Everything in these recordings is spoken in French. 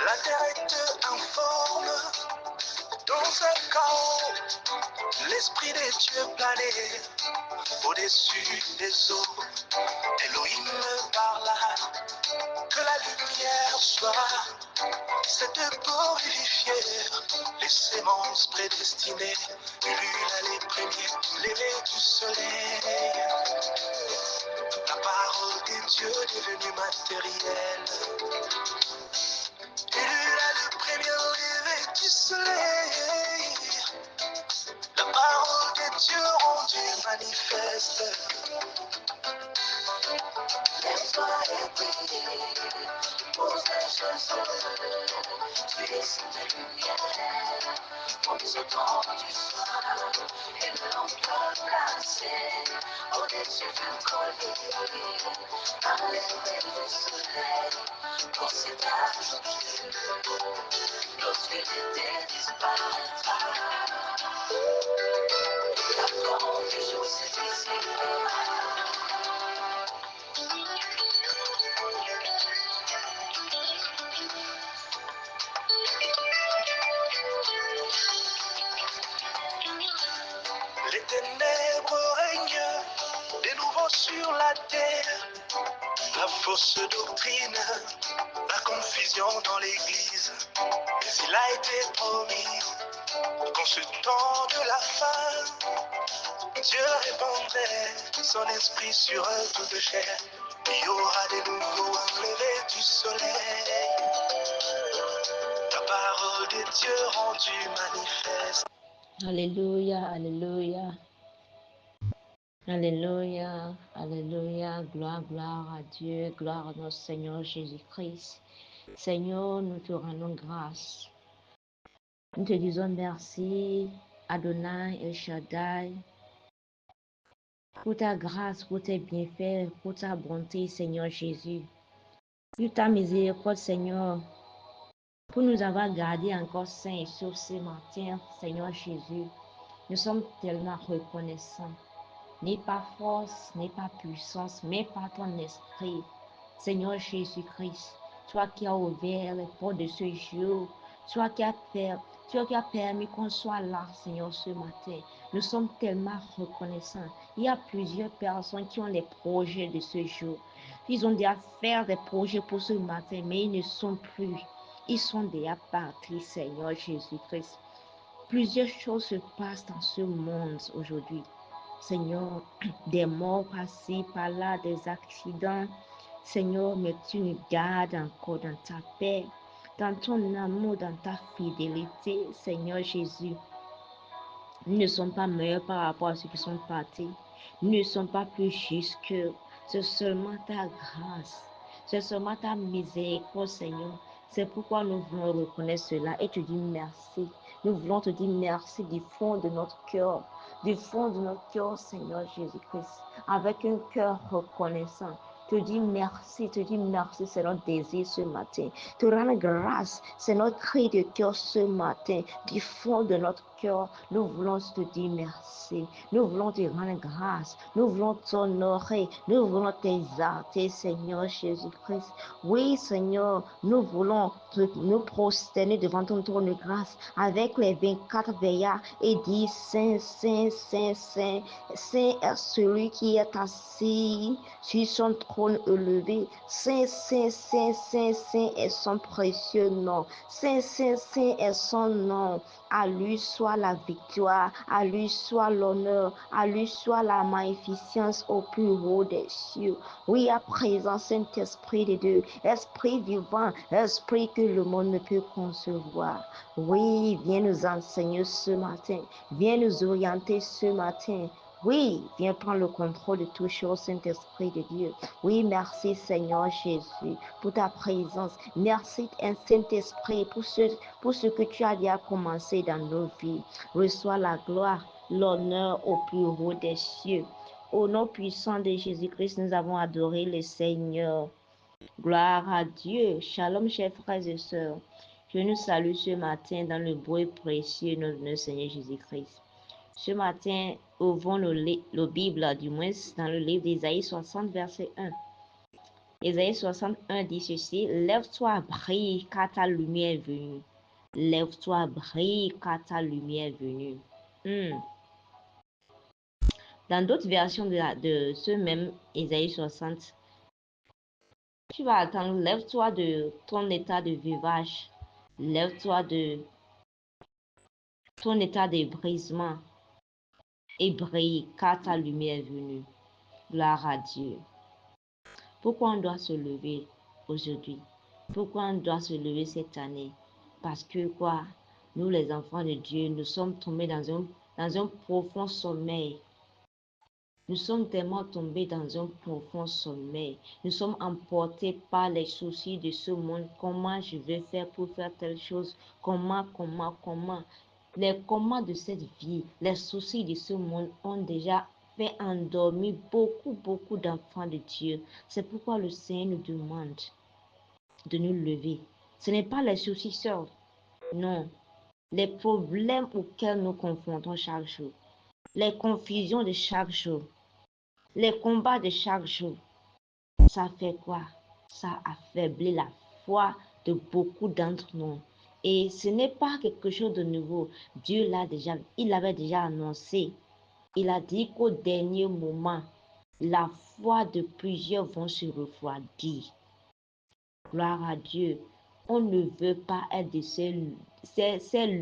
La terre est informe dans un chaos. L'esprit des dieux planait au-dessus des eaux. Elohim parla, que la lumière soit. Cette peau vivifiée, les sémences prédestinées, l'une les premiers levées du soleil. La parole des dieux devenue matérielle. Il a le premier lever du soleil. La parole de Dieu rendue manifeste. Laisse-toi éveiller, pose les choses, puisse de lumière, comme ce temps du soir, et le l'emploi placé au-dessus du collier, à l'éveil du soleil, pour cet âge l'obscurité disparaîtra. La grande du jour se dissipera. Les ténèbres règnent de nouveau sur la terre. La fausse doctrine, la confusion dans l'église. Mais il a été promis qu'en ce temps de la fin, Dieu répandrait son esprit sur toute chair. Il y aura de nouveau un lever du soleil. La parole de Dieu rendue manifeste. Alléluia, alléluia. Alléluia, alléluia, gloire, gloire à Dieu, gloire à notre Seigneur Jésus-Christ. Seigneur, nous te rendons grâce. Nous te disons merci, Adonai et Shaddai, pour ta grâce, pour tes bienfaits, pour ta bonté, Seigneur Jésus. Pour ta miséricorde, Seigneur, pour nous avoir gardés encore saints et saufs ce matin, Seigneur Jésus. Nous sommes tellement reconnaissants. Ni par force, ni par puissance, mais par ton esprit. Seigneur Jésus-Christ, toi qui as ouvert les portes de ce jour, toi qui as permis qu'on soit là, Seigneur, ce matin. Nous sommes tellement reconnaissants. Il y a plusieurs personnes qui ont les projets de ce jour. Ils ont déjà fait des projets pour ce matin, mais ils ne sont plus. Ils sont déjà partis, Seigneur Jésus-Christ. Plusieurs choses se passent dans ce monde aujourd'hui. Seigneur, des morts par-ci, par-là, des accidents. Seigneur, mais tu nous gardes encore dans ta paix, dans ton amour, dans ta fidélité, Seigneur Jésus. Nous ne sommes pas meilleurs par rapport à ceux qui sont partis. Nous ne sommes pas plus justes qu'eux. C'est seulement ta grâce. C'est seulement ta miséricorde, Seigneur. C'est pourquoi nous voulons reconnaître cela et te dire merci. Nous voulons te dire merci du fond de notre cœur. Du fond de notre cœur, Seigneur Jésus-Christ. Avec un cœur reconnaissant. Te dire merci, c'est notre désir ce matin. Te rendre grâce, c'est notre cri de cœur ce matin. Du fond de notre cœur, nous voulons te dire merci. Nous voulons te rendre grâce. Nous voulons t'honorer. Nous voulons t'exalter, Seigneur Jésus-Christ. Oui, Seigneur, nous voulons nous prosterner devant ton trône de grâce avec les 24 veillards et dire Saint, Saint, Saint, Saint, Saint est celui qui est assis sur son trône élevé. Saint, Saint, Saint, Saint, Saint est son précieux nom. Saint, Saint, Saint est son nom. À lui soit la victoire, à lui soit l'honneur, à lui soit la magnificence au plus haut des cieux. Oui, à présent, Saint-Esprit de Dieu, Esprit vivant, Esprit que le monde ne peut concevoir. Oui, viens nous enseigner ce matin, viens nous orienter ce matin. Oui, viens prendre le contrôle de tout chose, Saint-Esprit de Dieu. Oui, merci Seigneur Jésus pour ta présence. Merci Saint-Esprit pour ce que tu as déjà commencé dans nos vies. Reçois la gloire, l'honneur au plus haut des cieux. Au nom puissant de Jésus-Christ, nous avons adoré le Seigneur. Gloire à Dieu. Shalom, chers frères et sœurs. Je nous salue ce matin dans le bruit précieux de notre Seigneur Jésus-Christ. Ce matin, ouvrons le Bible, du moins dans le livre d'Ésaïe 60, verset 1. Ésaïe 61 dit ceci: Lève-toi, brille, car ta lumière est venue. Lève-toi, brille, car ta lumière est venue. Dans d'autres versions de ce même Ésaïe 60, tu vas attendre: lève-toi de ton état de veuvage, lève-toi de ton état de brisement et brille, car ta lumière est venue. Gloire à Dieu. Pourquoi on doit se lever aujourd'hui? Pourquoi on doit se lever cette année? Parce que quoi? Nous, les enfants de Dieu, nous sommes tombés dans un profond sommeil. Nous sommes tellement tombés dans un profond sommeil. Nous sommes emportés par les soucis de ce monde. Comment je vais faire pour faire telle chose? Comment? Les comment de cette vie, les soucis de ce monde ont déjà fait endormir beaucoup d'enfants de Dieu. C'est pourquoi le Seigneur nous demande de nous lever. Ce n'est pas les soucis seuls, non. Les problèmes auxquels nous confrontons chaque jour, les confusions de chaque jour, les combats de chaque jour, ça fait quoi? Ça affaiblit la foi de beaucoup d'entre nous. Et ce n'est pas quelque chose de nouveau. Dieu il l'avait déjà annoncé. Il a dit qu'au dernier moment, la foi de plusieurs vont se refroidir. Gloire à Dieu. On ne veut pas être de ces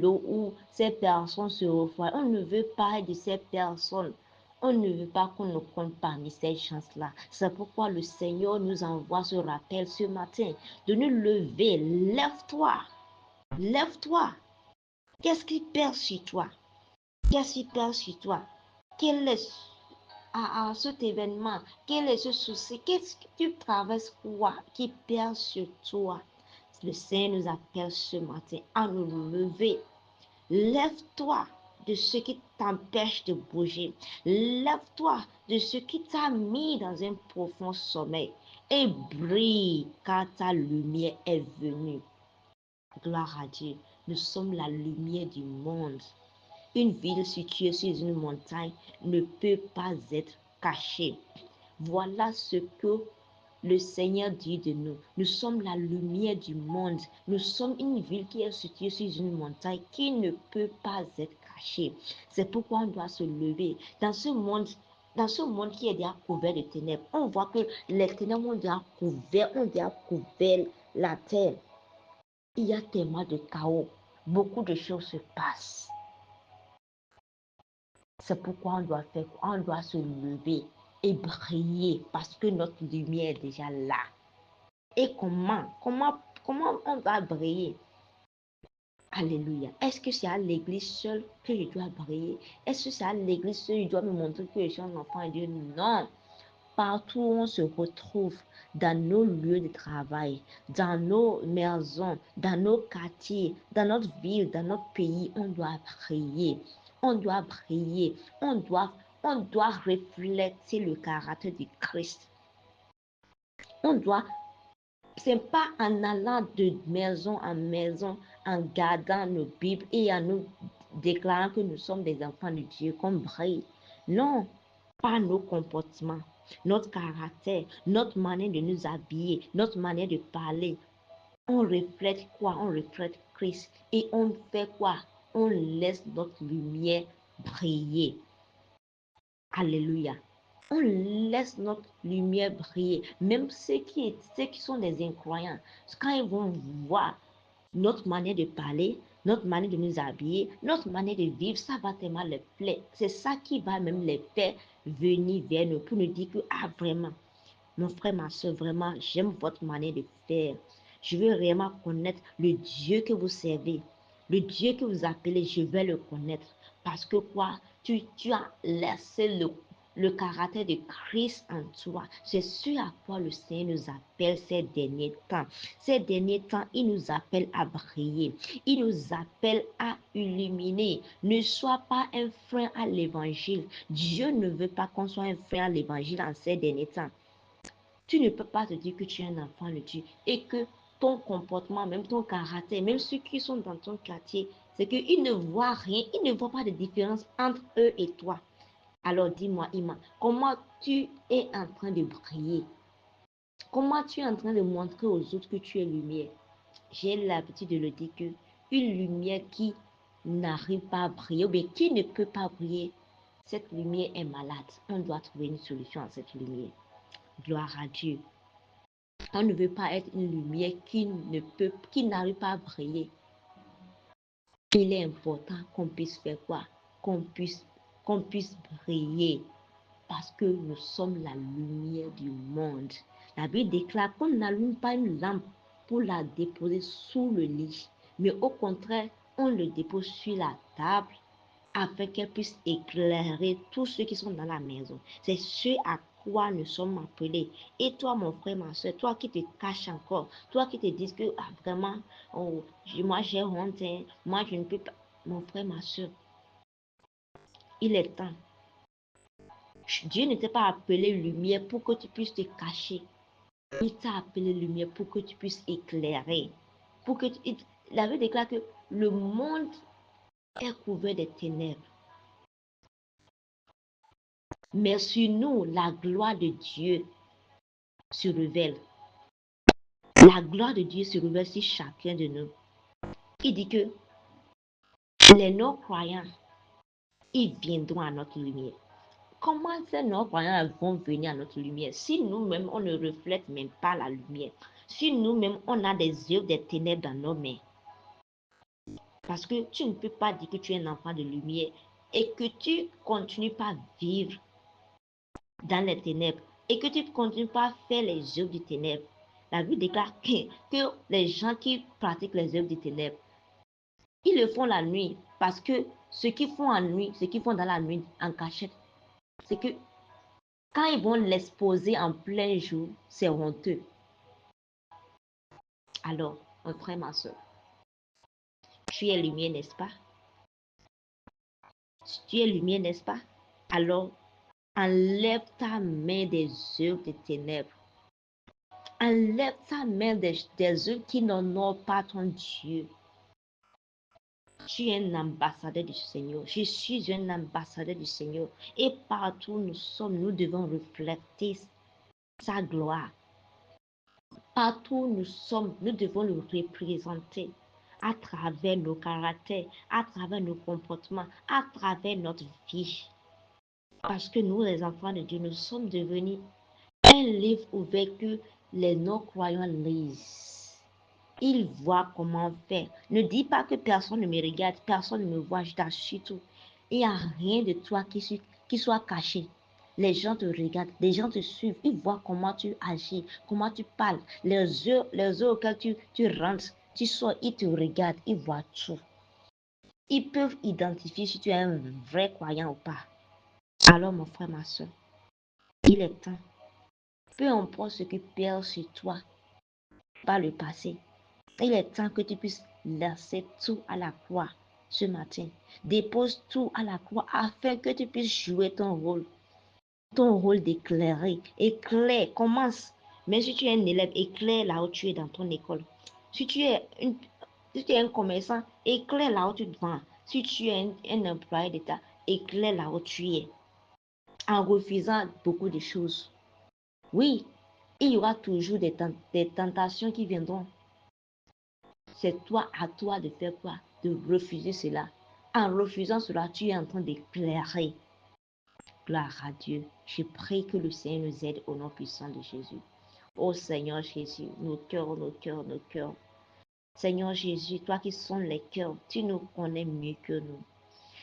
lots où ces personnes se refroidissent. On ne veut pas être de ces personnes. On ne veut pas qu'on nous compte parmi ces chances-là. C'est pourquoi le Seigneur nous envoie ce rappel ce matin de nous lever. Lève-toi. Lève-toi. Qu'est-ce qui perd sur toi? Qu'est-ce qui perd sur toi? Quel est à cet événement? Quel est ce souci? Qu'est-ce que tu traverses quoi qui perd sur toi? Le Seigneur nous appelle ce matin à nous lever. Lève-toi de ce qui t'empêche de bouger. Lève-toi de ce qui t'a mis dans un profond sommeil et brille car ta lumière est venue. Gloire à Dieu. Nous sommes la lumière du monde. Une ville située sur une montagne ne peut pas être cachée. Voilà ce que le Seigneur dit de nous. Nous sommes la lumière du monde. Nous sommes une ville qui est située sur une montagne qui ne peut pas être cachée. C'est pourquoi on doit se lever. Dans ce monde qui est déjà couvert de ténèbres, on voit que les ténèbres ont déjà couvert la terre. Il y a tellement de chaos. Beaucoup de choses se passent. C'est pourquoi on doit faire quoi? On doit se lever et briller parce que notre lumière est déjà là. Et comment on va briller? Alléluia. Est-ce que c'est à l'église seule que je dois briller? Est-ce que c'est à l'église seule que je dois me montrer que je suis un enfant de Dieu? Non. Partout où on se retrouve, dans nos lieux de travail, dans nos maisons, dans nos quartiers, dans notre ville, dans notre pays, on doit briller. On doit briller. On doit refléter le caractère de Christ. C'est pas en allant de maison en maison, en gardant nos Bibles et en nous déclarant que nous sommes des enfants de Dieu qu'on brille. Non, pas nos comportements, notre caractère, notre manière de nous habiller, notre manière de parler. On reflète quoi? On reflète Christ. Et on fait quoi? On laisse notre lumière briller. Alléluia. On laisse notre lumière briller. Même ceux qui sont des incroyants, quand ils vont voir notre manière de parler, notre manière de nous habiller, notre manière de vivre, ça va tellement les plaire. C'est ça qui va même les faire venir vers nous pour nous dire que, ah vraiment, mon frère, ma soeur, vraiment, j'aime votre manière de faire. Je veux vraiment connaître le Dieu que vous servez. Le Dieu que vous appelez, je vais le connaître. Parce que quoi? Tu as laissé le caractère de Christ en toi. C'est ce à quoi le Seigneur nous appelle ces derniers temps. Ces derniers temps, il nous appelle à briller. Il nous appelle à illuminer. Ne sois pas un frein à l'évangile. Dieu ne veut pas qu'on soit un frein à l'évangile en ces derniers temps. Tu ne peux pas te dire que tu es un enfant de Dieu et que ton comportement, même ton caractère, même ceux qui sont dans ton quartier, c'est qu'ils ne voient rien, ils ne voient pas de différence entre eux et toi. Alors dis-moi, Ima, comment tu es en train de briller? Comment tu es en train de montrer aux autres que tu es lumière? J'ai l'habitude de le dire que une lumière qui n'arrive pas à briller ou bien qui ne peut pas briller, cette lumière est malade. On doit trouver une solution à cette lumière. Gloire à Dieu. On ne veut pas être une lumière qui n'arrive pas à briller. Il est important qu'on puisse faire quoi? Qu'on puisse briller. Parce que nous sommes la lumière du monde. La Bible déclare qu'on n'allume pas une lampe pour la déposer sous le lit, mais au contraire, on le dépose sur la table afin qu'elle puisse éclairer tous ceux qui sont dans la maison. C'est ce à quoi nous sommes appelés. Et toi, mon frère, ma soeur, toi qui te caches encore, toi qui te dis que vraiment, oh, moi j'ai honte, hein, moi je ne peux pas. Mon frère, ma soeur, il est temps. Dieu ne t'a pas appelé lumière pour que tu puisses te cacher. Il t'a appelé lumière pour que tu puisses éclairer. Pour que la Bible déclare que le monde est couvert de ténèbres. Mais sur nous, la gloire de Dieu se révèle. La gloire de Dieu se révèle sur chacun de nous. Il dit que les non-croyants, ils viendront à notre lumière. Comment ces non-croyants vont venir à notre lumière si nous-mêmes, on ne reflète même pas la lumière? Si nous-mêmes, on a des œuvres des ténèbres dans nos mains? Parce que tu ne peux pas dire que tu es un enfant de lumière et que tu continues pas à vivre dans les ténèbres et que tu ne continues pas à faire les œuvres du ténèbre. La Bible déclare que les gens qui pratiquent les œuvres du ténèbre, ils le font la nuit parce que ce qu'ils font en nuit, ce qu'ils font dans la nuit en cachette, c'est que quand ils vont l'exposer en plein jour, c'est honteux. Alors, mon frère, ma soeur, tu es lumière, n'est-ce pas? Tu es lumière, n'est-ce pas? Alors, enlève ta main des œuvres des ténèbres. Enlève ta main des œuvres qui n'honorent pas ton Dieu. Tu es un ambassadeur du Seigneur. Je suis un ambassadeur du Seigneur. Et partout où nous sommes, nous devons refléter sa gloire. Partout où nous sommes, nous devons le représenter à travers nos caractères, à travers nos comportements, à travers notre vie. Parce que nous, les enfants de Dieu, nous sommes devenus un livre ouvert que les non-croyants lisent. Ils voient comment faire. Ne dis pas que personne ne me regarde, personne ne me voit, je t'assure tout. Il n'y a rien de toi qui soit caché. Les gens te regardent, les gens te suivent, ils voient comment tu agis, comment tu parles, les heures auxquelles tu rentres, tu sors, ils te regardent, ils voient tout. Ils peuvent identifier si tu es un vrai croyant ou pas. Alors mon frère, ma soeur, il est temps. Peu importe ce qui perd sur toi par le passé, il est temps que tu puisses laisser tout à la croix ce matin. Dépose tout à la croix afin que tu puisses jouer ton rôle d'éclairer. Éclaire, commence. Mais si tu es un élève, éclaire là où tu es dans ton école. Si tu es, un commerçant, éclaire là où tu te vends. Si tu es un employé d'État, éclaire là où tu es. En refusant beaucoup de choses. Oui, il y aura toujours des tentations qui viendront. C'est à toi de faire quoi? De refuser cela. En refusant cela, tu es en train d'éclairer. Gloire à Dieu. Je prie que le Seigneur nous aide au nom puissant de Jésus. Ô Seigneur Jésus, nos cœurs, nos cœurs, nos cœurs. Seigneur Jésus, toi qui sondes les cœurs, tu nous connais mieux que nous.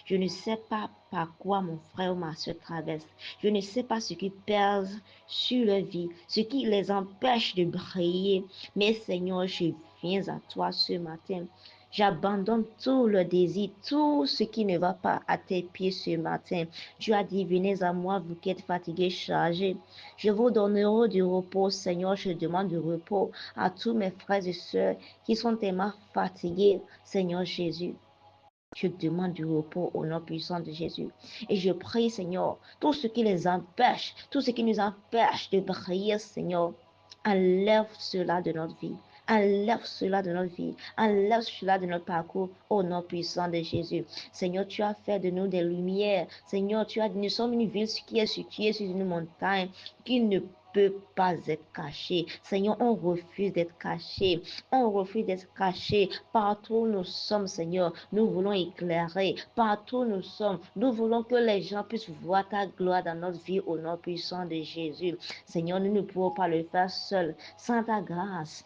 Je ne sais pas par quoi mon frère ou ma soeur traverse. Je ne sais pas ce qui pèse sur leur vie, ce qui les empêche de briller. Mais Seigneur, je viens à toi ce matin. J'abandonne tout le désir, tout ce qui ne va pas à tes pieds ce matin. Tu as dit, venez à moi, vous qui êtes fatigués, chargés. Je vous donnerai du repos, Seigneur. Je demande du repos à tous mes frères et sœurs qui sont tellement fatigués, Seigneur Jésus. Je demande du repos au nom puissant de Jésus. Et je prie, Seigneur, tout ce qui les empêche, tout ce qui nous empêche de prier, Seigneur, enlève cela de notre vie. Enlève cela de notre vie. Enlève cela de notre parcours au nom puissant de Jésus. Seigneur, tu as fait de nous des lumières. Seigneur, nous sommes une ville qui est située sur une montagne qui ne peut pas être cachée. Seigneur, on refuse d'être caché. On refuse d'être caché. Partout où nous sommes, Seigneur, nous voulons éclairer. Partout où nous sommes, nous voulons que les gens puissent voir ta gloire dans notre vie au nom puissant de Jésus. Seigneur, nous ne pouvons pas le faire seuls. Sans ta grâce,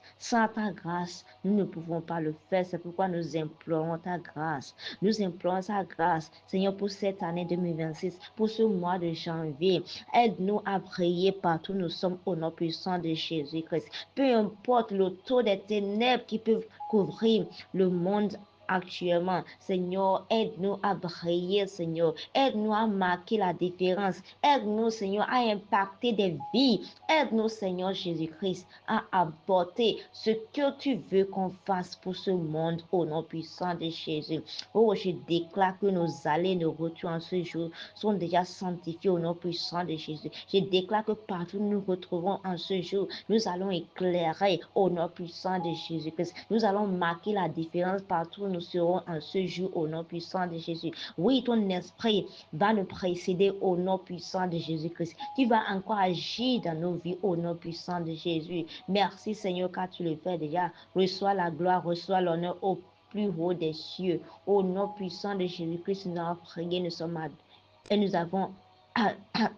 nous ne pouvons pas le faire. C'est pourquoi nous implorons ta grâce. Nous implorons ta grâce, Seigneur, pour cette année 2026, pour ce mois de janvier. Aide-nous à prier partout où nous sommes au nom puissant de Jésus-Christ. Peu importe le taux des ténèbres qui peuvent couvrir le monde actuellement. Seigneur, aide-nous à briller, Seigneur. Aide-nous à marquer la différence. Aide-nous, Seigneur, à impacter des vies. Aide-nous, Seigneur Jésus-Christ, à apporter ce que tu veux qu'on fasse pour ce monde au nom puissant de Jésus. Oh, je déclare que nos allées, nos retours en ce jour sont déjà sanctifiés au nom puissant de Jésus. Je déclare que partout où nous nous retrouvons en ce jour, nous allons éclairer au nom puissant de Jésus-Christ. Nous allons marquer la différence partout où nous serons en ce jour au nom puissant de Jésus. Oui, ton esprit va nous précéder au nom puissant de Jésus-Christ. Tu vas encore agir dans nos vies au nom puissant de Jésus. Merci Seigneur car tu le fais déjà. Reçois la gloire, reçois l'honneur au plus haut des cieux. Au nom puissant de Jésus-Christ, nous avons prié, et nous avons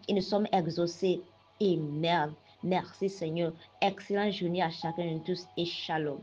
et nous sommes exaucés. Amen. Merci Seigneur. Excellente journée à chacun de tous et shalom.